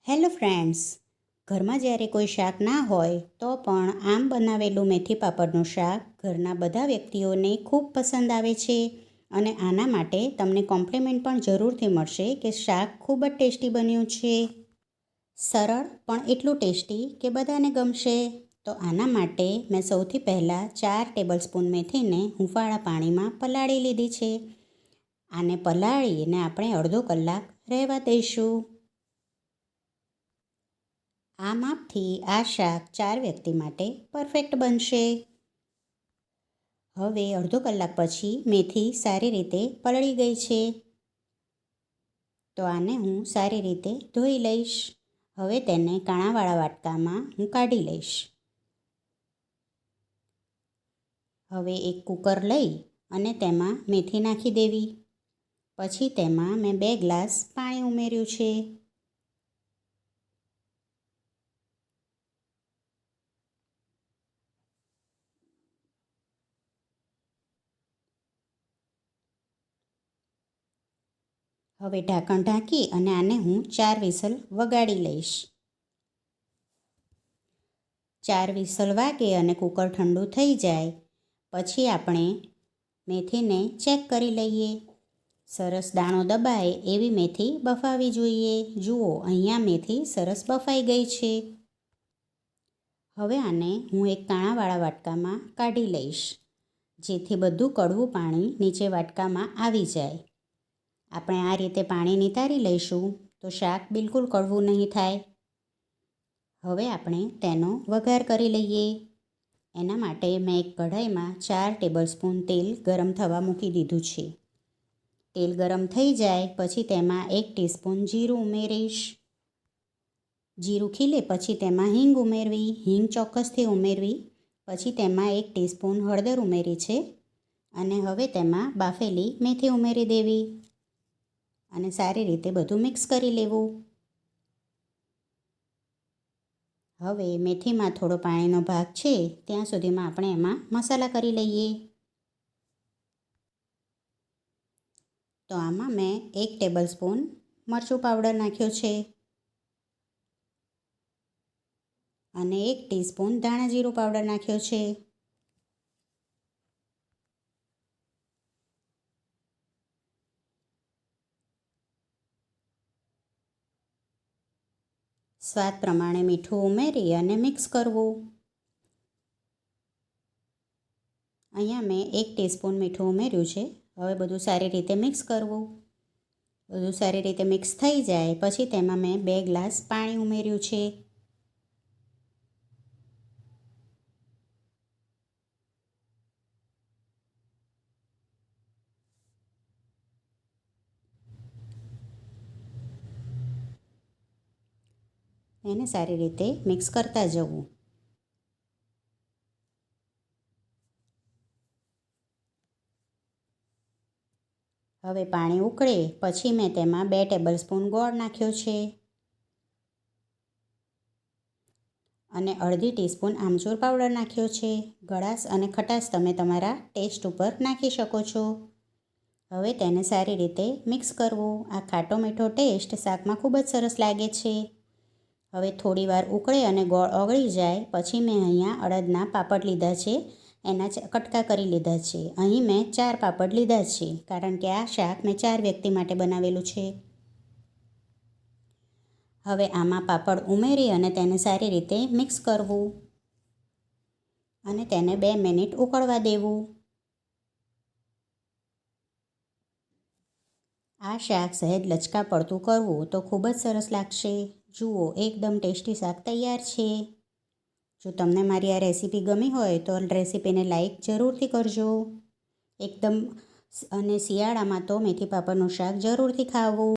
Hello friends, ઘરમાં જ્યારે કોઈ શાક ના હોય તો પણ આમ બનાવેલું મેથી પાપડનું શાક ઘરના બધા વ્યક્તિઓને ખૂબ પસંદ આવે છે અને આના માટે તમને કોમ્પ્લિમેન્ટ પણ જરૂરથી મળશે કે શાક ખૂબ જ ટેસ્ટી બન્યું છે. સરળ પણ એટલું ટેસ્ટી કે બધાને ગમશે. તો આના માટે મેં સૌથી પહેલાં 4 ટેબલસ્પૂન મેથીને હૂંફાળા પાણીમાં પલાળી લીધી છે. આને પલાળીને આપણે અડધો કલાક રહેવા દઈશું. આ માપથી આ શાક 4 વ્યક્તિ માટે પરફેક્ટ બનશે. હવે અડધો કલાક પછી મેથી સારી રીતે પલળી ગઈ છે. તો આને હું સારી રીતે ધોઈ લઈશ. હવે તેને કાણાવાળા વાટકામાં હું કાઢી લઈશ. હવે એક કુકર લઈ અને તેમાં મેથી નાખી દેવી. પછી તેમાં મેં 2 ગ્લાસ પાણી ઉમેર્યું છે. હવે ઢાંકણ ઢાંકી અને આને હું 4 વિસલ વગાડી લઈશ. 4 વિસલ વાગે અને કુકર ઠંડુ થઈ જાય પછી આપણે મેથીને ચેક કરી લઈએ. સરસ દાણો દબાય એવી મેથી બફાવી જોઈએ. જુઓ, અહીંયા મેથી સરસ બફાઈ ગઈ છે. હવે આને હું એક કાણાવાળા વાટકામાં કાઢી લઈશ, જેથી બધું કડવું પાણી નીચે વાટકામાં આવી જાય. આપણે આ રીતે પાણી નિતારી લઈશું તો શાક બિલકુલ કડવું નહીં થાય. હવે આપણે તેનો વઘાર કરી લઈએ. એના માટે મેં એક કઢાઈમાં 4 ટેબલસ્પૂન તેલ ગરમ થવા મૂકી દીધું છે. તેલ ગરમ થઈ જાય પછી તેમાં 1 ટીસ્પૂન જીરું ઉમેરીશ. જીરું ખીલે પછી તેમાં હિંગ ઉમેરવી. હિંગ ચોક્કસથી ઉમેરવી. પછી તેમાં 1 ટીસ્પૂન હળદર ઉમેરી છે અને હવે તેમાં બાફેલી મેથી ઉમેરી દેવી અને સારી રીતે બધું મિક્સ કરી લેવું. હવે મેથીમાં થોડો પાણીનો ભાગ છે ત્યાં સુધીમાં આપણે એમાં મસાલા કરી લઈએ. તો આમાં મેં 1 ટેબલસ્પૂન મરચું પાવડર નાખ્યો છે અને 1 ટીસ્પૂન ધાણા જીરું પાવડર નાખ્યો છે. સ્વાદ પ્રમાણે મીઠું ઉમેરી અને મિક્સ કરવું. અહીંયા મેં 1 ટીસ્પૂન મીઠું ઉમેર્યું છે. હવે બધું સારી રીતે મિક્સ કરવું. બધું સારી રીતે મિક્સ થઈ જાય પછી તેમાં મેં 2 ગ્લાસ પાણી ઉમેર્યું છે. એને સારી રીતે મિક્સ કરતા જવું. હવે પાણી ઉકળે પછી મેં તેમાં 2 ટેબલસ્પૂન ગોળ નાખ્યો છે અને અડધી ટીસ્પૂન આમચૂર પાવડર નાખ્યો છે. ગળાશ અને ખટાશ તમે તમારા ટેસ્ટ ઉપર નાખી શકો છો. હવે તેને સારી રીતે મિક્સ કરવું. આ ખાટો મીઠો ટેસ્ટ શાકમાં ખૂબ જ સરસ લાગે છે. હવે થોડી વાર ઉકળે અને ગોળ ઓગળી જાય પછી મેં અહીંયા અડદના પાપડ લીધા છે. એના કટકા કરી લીધા છે. અહીં મેં 4 પાપડ લીધા છે કારણ કે આ શાક મેં 4 વ્યક્તિ માટે બનાવેલું છે. હવે આમાં પાપડ ઉમેરી અને તેને સારી રીતે મિક્સ કરવું અને તેને 2 મિનિટ ઉકળવા દેવું. આ શાક સહેજ લચકા પડતું કરવું તો ખૂબ જ સરસ લાગશે. જુઓ, એકદમ ટેસ્ટી શાક તૈયાર છે. જો તમને મારી આ રેસીપી ગમી હોય તો રેસીપીને લાઈક જરૂરથી કરજો. એકદમ અને શિયાળામાં તો મેથી પાપડનું શાક જરૂરથી ખાવું.